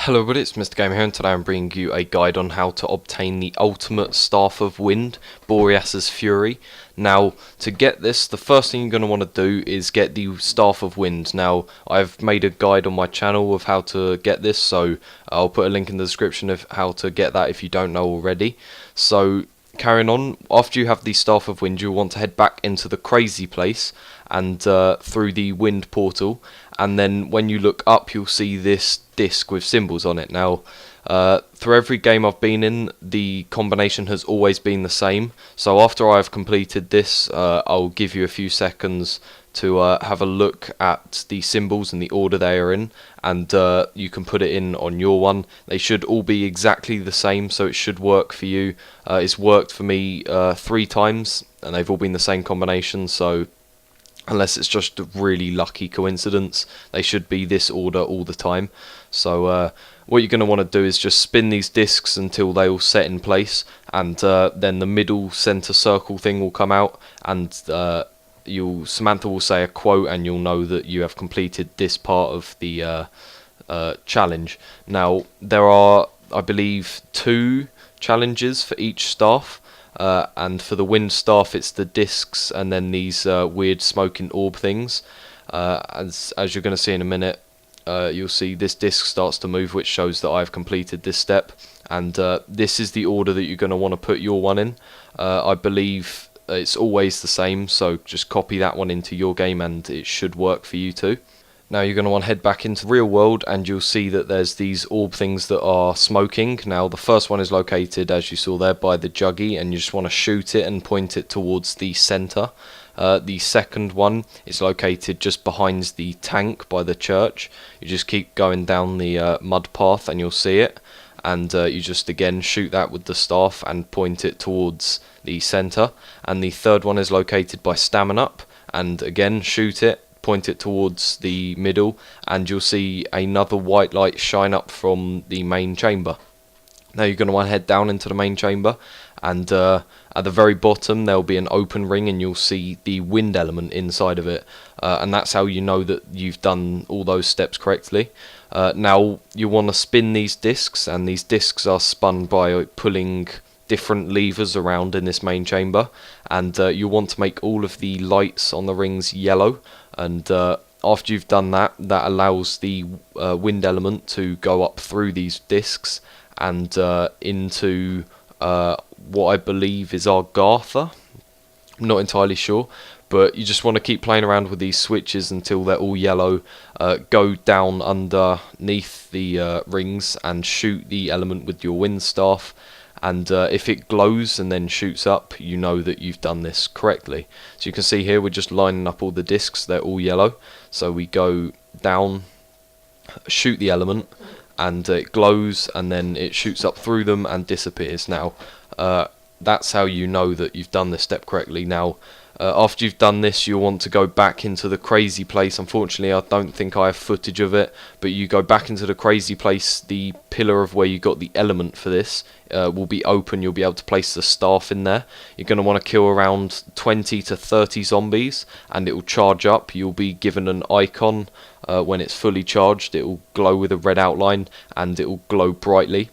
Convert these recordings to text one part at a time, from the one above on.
Hello everybody, it's MrGamer here, and today I'm bringing you a guide on how to obtain the ultimate Staff of Wind, Boreas Fury. Now, to get this, the first thing you're going to want to do is get the Staff of Wind. Now, I've made a guide on my channel of how to get this, so I'll put a link in the description of how to get that if you don't know already. So, carrying on, after you have the Staff of Wind, you'll want to head back into the crazy place and through the wind portal, and then when you look up you'll see this disc with symbols on it. Now through every game I've been in, the combination has always been the same, so after I've completed this I'll give you a few seconds to have a look at the symbols and the order they are in, and you can put it in on your one. They should all be exactly the same, so it should work for you. It's worked for me 3 times and they've all been the same combination, so unless it's just a really lucky coincidence, they should be this order all the time. So what you're going to want to do is just spin these discs until they all set in place, and then the middle center circle thing will come out, and Samantha will say a quote, and you'll know that you have completed this part of the challenge. Now there are, I believe, 2 challenges for each staff. And for the wind staff it's the discs and then these weird smoking orb things. As you're going to see in a minute, you'll see this disc starts to move, which shows that I've completed this step, and this is the order that you're going to want to put your one in. I believe it's always the same, so just copy that one into your game and it should work for you too. Now you're going to want to head back into the real world, and you'll see that there's these orb things that are smoking. Now the first one is located, as you saw there, by the juggy, and you just want to shoot it and point it towards the center. The second one is located just behind the tank by the church. You just keep going down the mud path and you'll see it, and you just again shoot that with the staff and point it towards the center. And the third one is located by Stamina Up, and again shoot it, point it towards the middle, and you'll see another white light shine up from the main chamber. Now you're going to want to head down into the main chamber, and at the very bottom there'll be an open ring, and you'll see the wind element inside of it, and that's how you know that you've done all those steps correctly. Now you want to spin these discs, and these discs are spun by pulling different levers around in this main chamber, and you want to make all of the lights on the rings yellow, and after you've done that, that allows the wind element to go up through these discs and into what I believe is Argatha. I'm not entirely sure, but you just want to keep playing around with these switches until they're all yellow. Go down underneath the rings and shoot the element with your wind staff, and if it glows and then shoots up, you know that you've done this correctly. So you can see here we're just lining up all the discs, they're all yellow, so we go down, shoot the element, and it glows, and then it shoots up through them and disappears. Now that's how you know that you've done this step correctly. Now after you've done this, you'll want to go back into the crazy place. Unfortunately I don't think I have footage of it, but you go back into the crazy place. The pillar of where you got the element for this will be open. You'll be able to place the staff in there. You're going to want to kill around 20 to 30 zombies, and it will charge up. You'll be given an icon when it's fully charged. It will glow with a red outline, and it will glow brightly,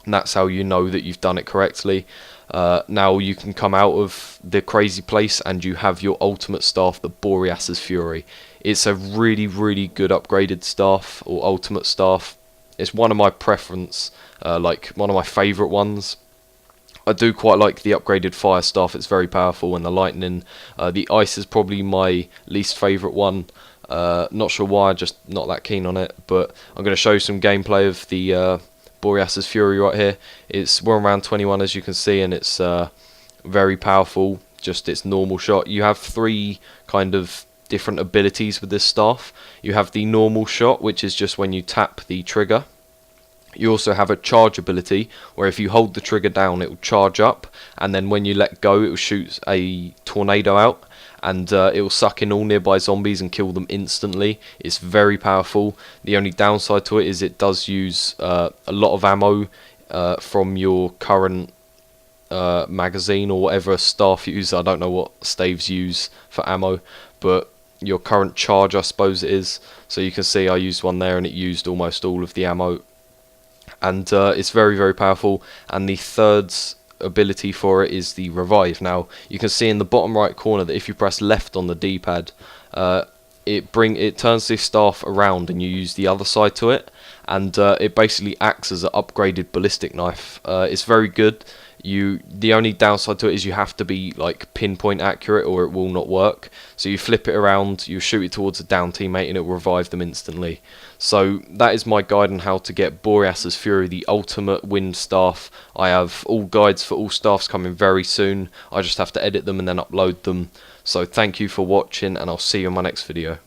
and that's how you know that you've done it correctly. Now you can come out of the crazy place and you have your ultimate staff, the Boreas Fury. It's a really, really good upgraded staff, or ultimate staff. It's one of my preference, like one of my favourite ones. I do quite like the upgraded fire staff, it's very powerful, and the lightning. The ice is probably my least favourite one. Not sure why, just not that keen on it, but I'm going to show you some gameplay of the Boreas Fury right here. We're around 21 as you can see, and it's very powerful, just its normal shot. You have 3 kind of different abilities with this staff. You have the normal shot, which is just when you tap the trigger. You also have a charge ability, where if you hold the trigger down it will charge up, and then when you let go it will shoot a tornado out, and it will suck in all nearby zombies and kill them instantly. It's very powerful. The only downside to it is it does use a lot of ammo from your current magazine, or whatever staff you use. I don't know what staves use for ammo, but your current charge I suppose it is. So you can see I used one there and it used almost all of the ammo and it's very, very powerful. And the third ability for it is the revive. Now you can see in the bottom right corner that if you press left on the D-pad, it turns this staff around and you use the other side to it, and it basically acts as an upgraded ballistic knife. It's very good. The only downside to it is you have to be like pinpoint accurate or it will not work. So you flip it around, you shoot it towards a down teammate and it will revive them instantly. So that is my guide on how to get Boreas Fury, the ultimate wind staff. I have all guides for all staffs coming very soon. I just have to edit them and then upload them. So thank you for watching, and I'll see you in my next video.